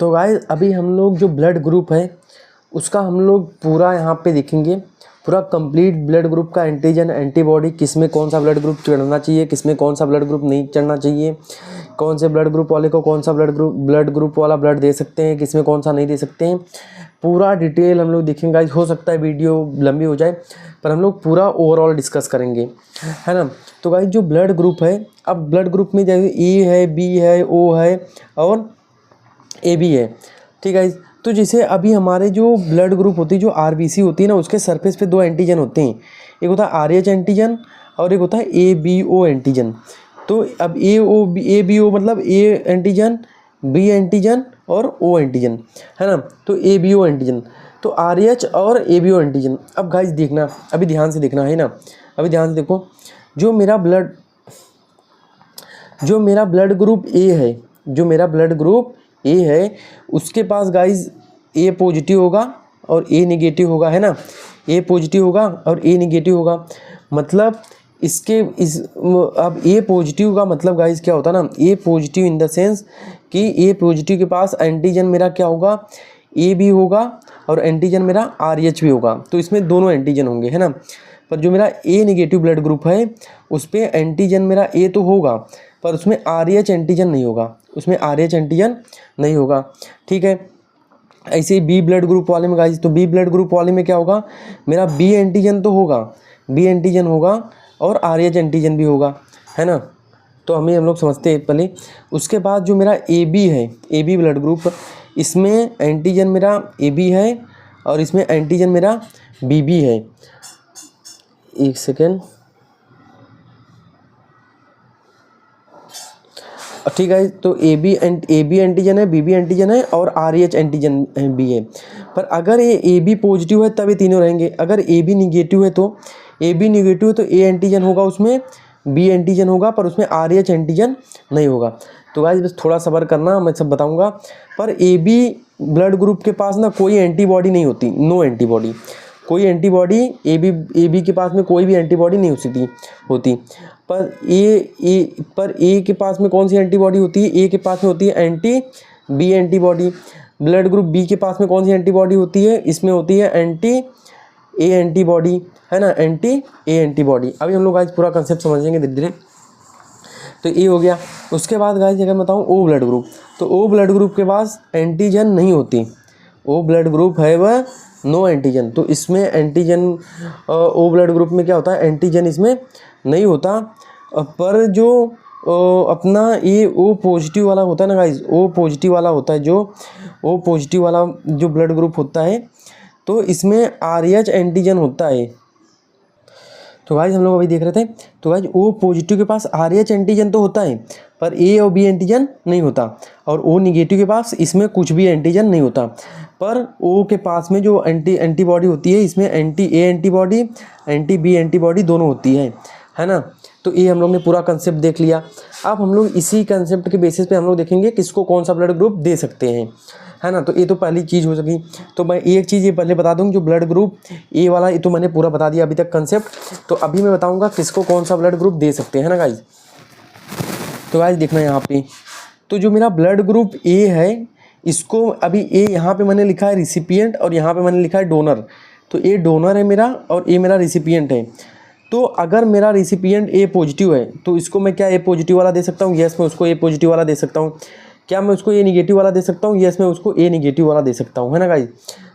तो गाइस अभी हम लोग जो ब्लड ग्रुप है उसका हम लोग पूरा यहाँ पे देखेंगे, पूरा कंप्लीट ब्लड ग्रुप का एंटीजन एंटीबॉडी, किस में कौन सा ब्लड ग्रुप चढ़ना चाहिए, किस में कौन सा ब्लड ग्रुप नहीं चढ़ना चाहिए, कौन से ब्लड ग्रुप वाले को कौन सा ब्लड ग्रुप वाला ब्लड दे सकते हैं, किस में कौन सा नहीं दे सकते हैं, पूरा डिटेल हम लोग देखेंगे गाइस। हो सकता है वीडियो लंबी हो जाए पर हम लोग पूरा ओवरऑल डिस्कस करेंगे, है ना। तो गाइस जो ब्लड ग्रुप है, अब ब्लड ग्रुप में जैसे ए है, बी है, ओ है और ए बी है, ठीक है। तो जैसे अभी हमारे जो ब्लड ग्रुप होती है, जो आरबीसी होती है ना, उसके सरफेस पे दो एंटीजन होते हैं, एक होता है आरएच एंटीजन और एक होता है एबीओ एंटीजन। तो अब एबीओ मतलब ए एंटीजन, बी एंटीजन और ओ एंटीजन, है ना। तो एबीओ एंटीजन, तो आरएच और एबीओ एंटीजन। अब गाइस देखना, अभी ध्यान से देखना, है ना, अभी ध्यान से देखो। जो मेरा ब्लड ग्रुप ए है, जो मेरा ब्लड ग्रुप ए है, उसके पास गाइस ए पॉजिटिव होगा और ए नेगेटिव होगा, है ना। ए पॉजिटिव होगा और ए नेगेटिव होगा, मतलब अब ए पॉजिटिव का मतलब गाइस क्या होता है ना, ए पॉजिटिव इन द सेंस कि ए पॉजिटिव के पास एंटीजन मेरा क्या होगा, ए भी होगा और एंटीजन मेरा आरएच भी होगा, तो इसमें दोनों एंटीजन होंगे, है ना। पर जो मेरा ए नेगेटिव ब्लड ग्रुप है उस पर एंटीजन मेरा ए तो होगा पर उसमें आरएच एंटीजन नहीं होगा, उसमें आरएच एंटीजन नहीं होगा, ठीक है। ऐसे ही बी ब्लड ग्रुप वाले में गाइस, तो बी ब्लड ग्रुप वाले में क्या होगा, मेरा बी एंटीजन तो होगा, बी एंटीजन होगा और आरएच एंटीजन भी होगा, है ना। तो हम लोग समझते हैं पहले। उसके बाद जो मेरा ए बी है, ए बी ब्लड ग्रुप, इसमें एंटीजन मेरा ए बी है और इसमें एंटीजन मेरा बी बी है। एक सेकेंड, ठीक है। तो ए बी एंटीजन है, बी बी एंटीजन है और आरएच एंटीजन भी है। पर अगर ये ए बी पॉजिटिव है तब ये तीनों रहेंगे, अगर ए बी निगेटिव है तो ए एंटीजन होगा, उसमें बी एंटीजन होगा पर उसमें आरएच एंटीजन नहीं होगा। तो गाइस बस थोड़ा सब्र करना, मैं सब बताऊंगा। पर ए बी ब्लड ग्रुप के पास ना कोई एंटीबॉडी नहीं होती, नो एंटीबॉडी, कोई एंटीबॉडी ए बी के पास में कोई भी एंटीबॉडी नहीं होती। पर ए के पास में कौन सी एंटीबॉडी होती है, ए के पास में होती है anti B antibody. Blood group B के पास में कौन सी एंटीबॉडी होती है, इसमें होती है एंटी ए एंटीबॉडी, है ना, एंटी ए एंटीबॉडी। अभी हम लोग आज पूरा कंसेप्ट समझेंगे धीरे धीरे। तो ये हो गया। उसके बाद गाइस अगर बताऊँ ओ ब्लड ग्रुप, तो ओ ब्लड ग्रुप के पास एंटीजन नहीं होती, ओ ब्लड ग्रुप है वह नो एंटीजन। तो इसमें एंटीजन ओ ब्लड ग्रुप में क्या होता है, एंटीजन इसमें नहीं होता। पर जो अपना ये ओ पॉजिटिव वाला होता है ना गाइस, ओ पॉजिटिव वाला होता है, जो ओ पॉजिटिव वाला जो ब्लड ग्रुप होता है, तो इसमें आरएच एंटीजन होता है। तो गाइस हम लोग अभी देख रहे थे, तो गाइस ओ पॉजिटिव के पास आरएच एंटीजन तो होता है पर ए और बी एंटीजन नहीं होता, और ओ निगेटिव के पास इसमें कुछ भी एंटीजन नहीं होता। पर ओ के पास में जो एंटीबॉडी होती है, इसमें anti A antibody, anti B antibody दोनों होती है ना। तो ये हम लोग ने पूरा कंसेप्ट देख लिया। अब हम लोग इसी कंसेप्ट के बेसिस पे हम लोग देखेंगे किसको कौन सा ब्लड ग्रुप दे सकते हैं, है ना। तो ये तो पहली चीज़ हो सकी। तो मैं एक चीज़ ये पहले बता दूँ, जो ब्लड ग्रुप ए वाला ये तो मैंने पूरा बता दिया अभी तक कंसेप्ट। तो अभी मैं बताऊँगा किसको कौन सा ब्लड ग्रुप दे सकते हैं ना गाइज। तो गाइज देखना यहाँ पे, तो जो मेरा ब्लड ग्रुप ए है, इसको अभी ए यहाँ पे मैंने लिखा है रिसिपिएंट और यहाँ पे मैंने लिखा है डोनर। तो ए डोनर है मेरा और ए मेरा रिसिपिएंट है। तो अगर मेरा रिसिपिएंट ए पॉजिटिव है तो इसको मैं क्या ए पॉजिटिव वाला दे सकता हूँ, यस मैं उसको ए पॉजिटिव वाला दे सकता हूँ। क्या मैं उसको ए निगेटिव वाला दे सकता हूँ, यस मैं उसको ए निगेटिव वाला दे सकता हूँ, है ना गाइज।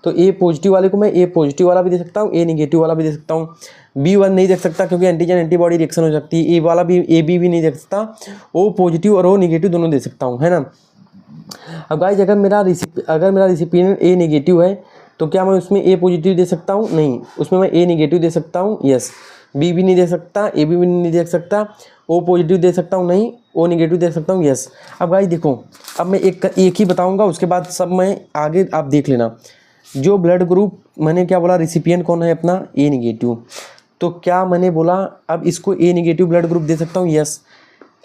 तो ए पॉजिटिव वाले को मैं ए पॉजिटिव वाला भी दे सकता हूँ, ए निगेटिव वाला भी दे सकता हूँ। बी वन नहीं देख सकता क्योंकि एंटीजन एंटीबॉडी रिएक्शन हो सकती है। ए वाला भी ए बी भी नहीं देख सकता, ओ पॉजिटिव और ओ निगेटिव दोनों दे सकता हूँ, है ना। अब गाइज अगर मेरा रिसिपिएंट ए निगेटिव है तो क्या मैं उसमें ए पॉजिटिव दे सकता हूँ, नहीं, उसमें मैं ए निगेटिव दे सकता हूँ, यस। बी भी नहीं दे सकता, ए बी भी नहीं दे सकता, ओ पॉजिटिव दे सकता हूँ, नहीं, ओ निगेटिव दे सकता हूँ, यस। अब गाइस देखो, अब मैं एक ही बताऊँगा, उसके बाद सब मैं आगे आप देख लेना। जो ब्लड ग्रुप मैंने क्या बोला, रिसिपिएंट कौन है अपना, ए निगेटिव। तो क्या मैंने बोला, अब इसको ए निगेटिव ब्लड ग्रुप दे सकता हूँ, यस।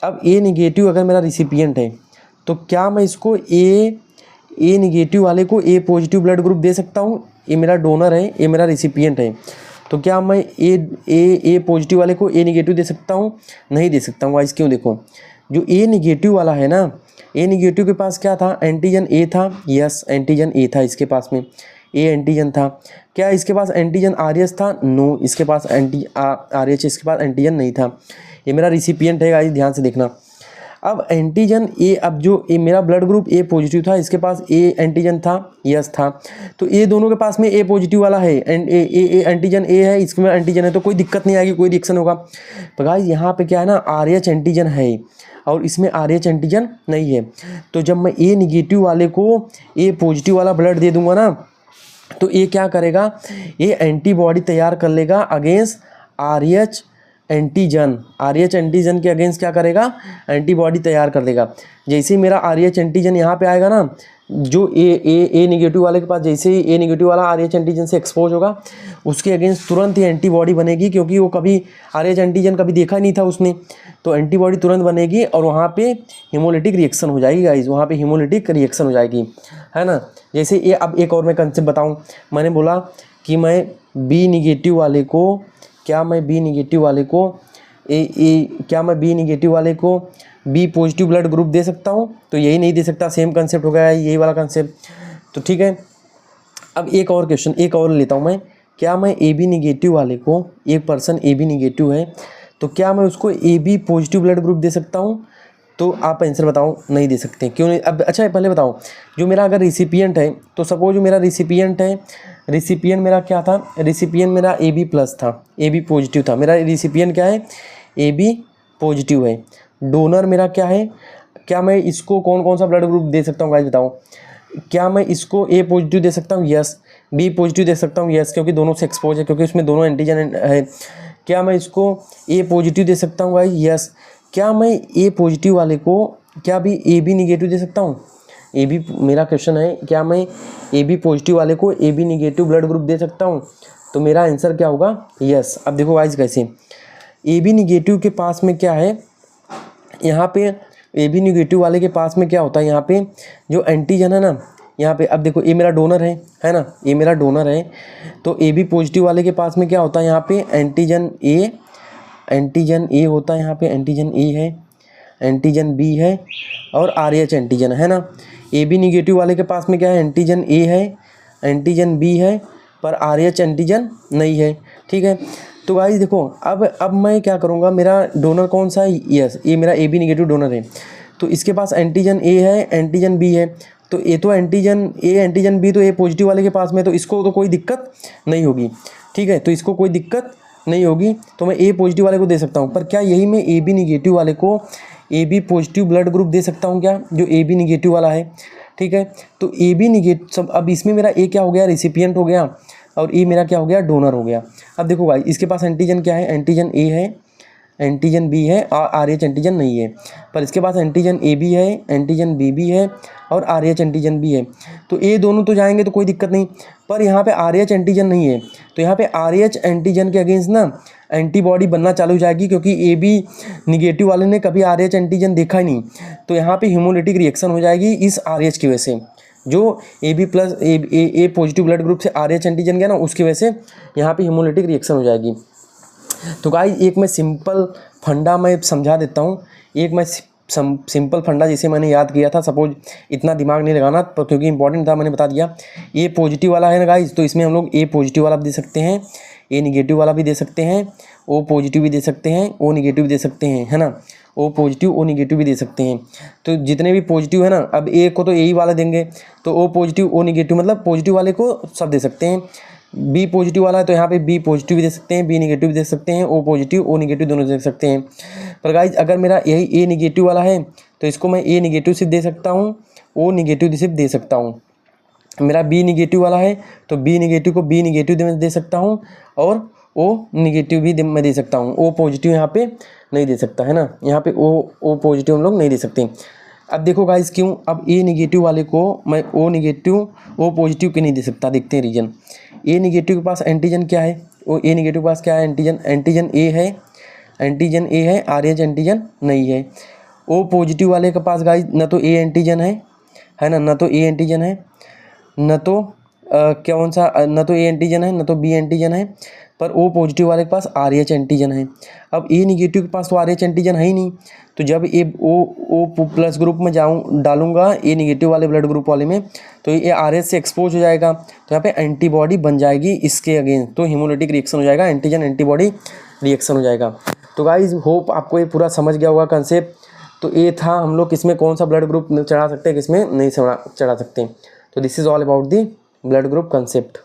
अब ए निगेटिव अगर मेरा रिसिपिएंट है तो क्या मैं इसको ए निगेटिव वाले को ए पॉजिटिव ब्लड ग्रुप दे सकता हूँ। ये मेरा डोनर है, ये मेरा रिसिपिएंट है। तो क्या मैं ए पॉजिटिव वाले को ए निगेटिव दे सकता हूँ, नहीं दे सकता हूँ। वाइस क्यों, देखो जो ए निगेटिव वाला है ना, ए निगेटिव के पास क्या था, एंटीजन ए था, यस एंटीजन ए था इसके पास में, ए एंटीजन था। क्या इसके पास एंटीजन आर एच था, नो इसके पास आर एच इसके पास एंटीजन नहीं था। ये मेरा रिसिपिएंट है गाइस, ध्यान से देखना। अब एंटीजन ए, अब जो ए मेरा ब्लड ग्रुप ए पॉजिटिव था, इसके पास ए एंटीजन था, यस था, तो ये दोनों के पास में ए पॉजिटिव वाला है, एंटीजन ए है, इसमें एंटीजन है, तो कोई दिक्कत नहीं आएगी, कोई रिएक्शन होगा। तो गाइस यहाँ पे क्या है ना, आर एच एंटीजन है और इसमें आर एच एंटीजन नहीं है। तो जब मैं ए निगेटिव वाले को ए पॉजिटिव वाला ब्लड दे दूंगा ना, तो ये क्या करेगा, ये एंटीबॉडी तैयार कर लेगा against are H antigen. Are H antigen के अगेंस्ट क्या करेगा, एंटीबॉडी तैयार कर देगा। जैसे ही मेरा आर एच एंटीजन यहाँ पे आएगा ना, जो ए निगेटिव वाले के पास जैसे ही ए निगेटिव वाला आर एच एंटीजन से एक्सपोज होगा, उसके अगेंस्ट तुरंत ही एंटीबॉडी बनेगी, क्योंकि वो कभी आर एच एंटीजन कभी देखा नहीं था उसने, तो एंटीबॉडी तुरंत बनेगी और वहाँ पे हिमोलिटिक रिएक्शन हो जाएगी गाइज, वहाँ पे हिमोलिटिक रिएक्शन हो जाएगी, है ना। जैसे ये अब एक और मैं कंसेप्ट बताऊँ, मैंने बोला कि मैं बी निगेटिव वाले को, क्या मैं बी निगेटिव वाले को क्या मैं बी निगेटिव वाले को बी पॉजिटिव ब्लड ग्रुप दे सकता हूँ, तो यही नहीं दे सकता, सेम कंसेप्ट हो गया है यही वाला कंसेप्ट। तो ठीक है, अब एक और क्वेश्चन एक और लेता हूँ मैं, क्या मैं ए बी निगेटिव वाले को, एक पर्सन ए बी निगेटिव है, तो क्या मैं उसको A B positive blood group दे सकता हूँ? तो आप आंसर बताओ, नहीं दे सकते, क्यों नहीं? अब अच्छा पहले बताओ, जो मेरा अगर रिसिपिएंट है, तो सपोज मेरा रिसिपिएंट है, रिसिपिएंट मेरा क्या था, रिसिपिएंट मेरा ए बी प्लस था, ए बी पॉजिटिव था, मेरा रिसिपिएंट क्या है, ए बी पॉजिटिव है। डोनर मेरा क्या है, क्या मैं इसको कौन कौन सा ब्लड ग्रुप दे सकता हूँ गाइस बताओ? क्या मैं इसको ए पॉजिटिव दे सकता हूँ? यस। बी पॉजिटिव दे सकता हूँ? यस, क्योंकि दोनों से एक्सपोज है, क्योंकि उसमें दोनों एंटीजन है। क्या मैं इसको ए पॉजिटिव दे सकता हूँ गाइस? यस। क्या मैं ए पॉजिटिव वाले को क्या भी ए बी निगेटिव दे सकता हूँ? ए बी मेरा क्वेश्चन है, क्या मैं ए बी पॉजिटिव वाले को A B negative blood group दे सकता हूँ? तो मेरा आंसर क्या होगा? यस। अब देखो गाइस कैसे, ए बी निगेटिव के पास में क्या है, यहाँ पे ए बी निगेटिव वाले के पास में क्या होता है, यहाँ पे जो एंटीजन है ना, यहाँ पे अब देखो ये मेरा डोनर है ना, ये मेरा डोनर है, तो ए बी पॉजिटिव वाले के पास में क्या होता है, यहाँ पे एंटीजन ए होता है, यहाँ पे एंटीजन ए है, एंटीजन बी है और आर एच एंटीजन है ना। ए बी निगेटिव वाले के पास में क्या है, एंटीजन ए है, एंटीजन बी है, पर आर एच एंटीजन नहीं है। ठीक है, तो गाइस देखो अब मैं क्या करूँगा, मेरा डोनर कौन सा है? यस, ये मेरा ए बी निगेटिव डोनर है, तो इसके पास एंटीजन ए है, एंटीजन बी है, तो ये तो एंटीजन ए एंटीजन बी तो ए पॉजिटिव वाले के पास में, तो इसको तो कोई दिक्कत नहीं होगी। ठीक है, तो इसको कोई दिक्कत नहीं होगी, तो मैं ए पॉजिटिव वाले को दे सकता हूँ। पर क्या यही मैं ए बी निगेटिव वाले को A B positive blood group दे सकता हूँ क्या, जो ए बी निगेटिव वाला है? ठीक है, तो ए बी निगेटिव सब, अब इसमें मेरा ए क्या हो गया, रिसिपिएंट हो गया, और ए मेरा क्या हो गया, डोनर हो गया। अब देखो भाई, इसके पास एंटीजन क्या है, एंटीजन ए है, एंटीजन बी है और आर एच एंटीजन नहीं है, पर इसके पास एंटीजन ए बी है, एंटीजन बी भी है और आर एच एंटीजन भी है, तो ये दोनों तो जाएंगे तो कोई दिक्कत नहीं। पर यहाँ पे आर एच एंटीजन नहीं है, तो यहाँ पे आर एच एंटीजन के अगेंस्ट ना एंटीबॉडी बनना चालू हो जाएगी, क्योंकि ए बी निगेटिव वाले ने कभी आर एच एंटीजन देखा ही नहीं, तो यहाँ पे हिमोलिटिक रिएक्शन हो जाएगी इस आर एच की वजह से। जो A B plus A positive blood group से आर एच एंटीजन गया ना, उसकी वजह से यहाँ पे हिमोलिटिक रिएक्शन हो जाएगी। तो गाइस एक मैं सिंपल फंडा मैं समझा देता हूँ, एक मैं सिंपल फंडा जिसे मैंने याद किया था, सपोज इतना दिमाग नहीं लगाना क्योंकि इंपॉर्टेंट था, मैंने बता दिया। ए पॉजिटिव वाला है ना गाइस, तो इसमें हम लोग ए पॉजिटिव वाला भी दे सकते हैं, ए निगेटिव वाला भी दे सकते हैं, ओ पॉजिटिव भी दे सकते हैं, ओ निगेटिव भी दे सकते हैं, है ना, ओ पॉजिटिव ओ निगेटिव भी दे सकते हैं। तो जितने भी पॉजिटिव है ना, अब ए को तो ए ही वाला देंगे, तो ओ पॉजिटिव ओ निगेटिव मतलब पॉजिटिव वाले को सब दे सकते हैं। बी पॉजिटिव वाला है तो यहाँ पे बी पॉजिटिव भी दे सकते हैं, बी निगेटिव भी दे सकते हैं, ओ पॉजिटिव ओ निगेटिव दोनों दे सकते हैं। पर गाइज अगर मेरा यही ए निगेटिव वाला है, तो इसको मैं ए निगेटिव सिर्फ दे सकता हूँ, ओ निगेटिव सिर्फ दे सकता हूँ। मेरा बी निगेटिव वाला है, तो बी निगेटिव को बी निगेटिव दे सकता हूँ, और ओ निगेटिव भी मैं दे सकता हूँ। ओ पॉजिटिव यहाँ पे नहीं दे सकता, है ना, यहाँ पे ओ पॉजिटिव हम लोग नहीं दे सकते। अब देखो गाइस क्यों, अब ए निगेटिव वाले को मैं ओ निगेटिव ओ पॉजिटिव क्यों नहीं दे सकता, देखते हैं रीजन। ए निगेटिव के पास एंटीजन क्या है, वो ए निगेटिव के पास क्या है, एंटीजन ए है, एंटीजन ए है, आर एच एंटीजन नहीं है। ओ पॉजिटिव वाले के पास गाइस न तो ए एंटीजन है ना, न तो ए एंटीजन है, न तो कौन सा, न तो ए एंटीजन है, न तो बी एंटीजन है, पर ओ पॉजिटिव वाले के पास RH एंटीजन है। अब ए निगेटिव के पास तो RH एंटीजन है ही नहीं, तो जब ए ओ प्लस ग्रुप में डालूंगा ए निगेटिव वाले ब्लड ग्रुप वाले में, तो ये RH से एक्सपोज हो जाएगा, तो यहाँ पे एंटीबॉडी बन जाएगी इसके अगेंस्ट, तो हीमोलिटिक रिएक्शन हो जाएगा, एंटीजन एंटीबॉडी रिएक्शन हो जाएगा। तो गाइज होप आपको ये पूरा समझ गया होगा कंसेप्ट। तो ये था हम लोग किसमें कौन सा ब्लड ग्रुप चढ़ा सकते हैं, किसमें नहीं चढ़ा सकते। तो this is all about the blood group concept.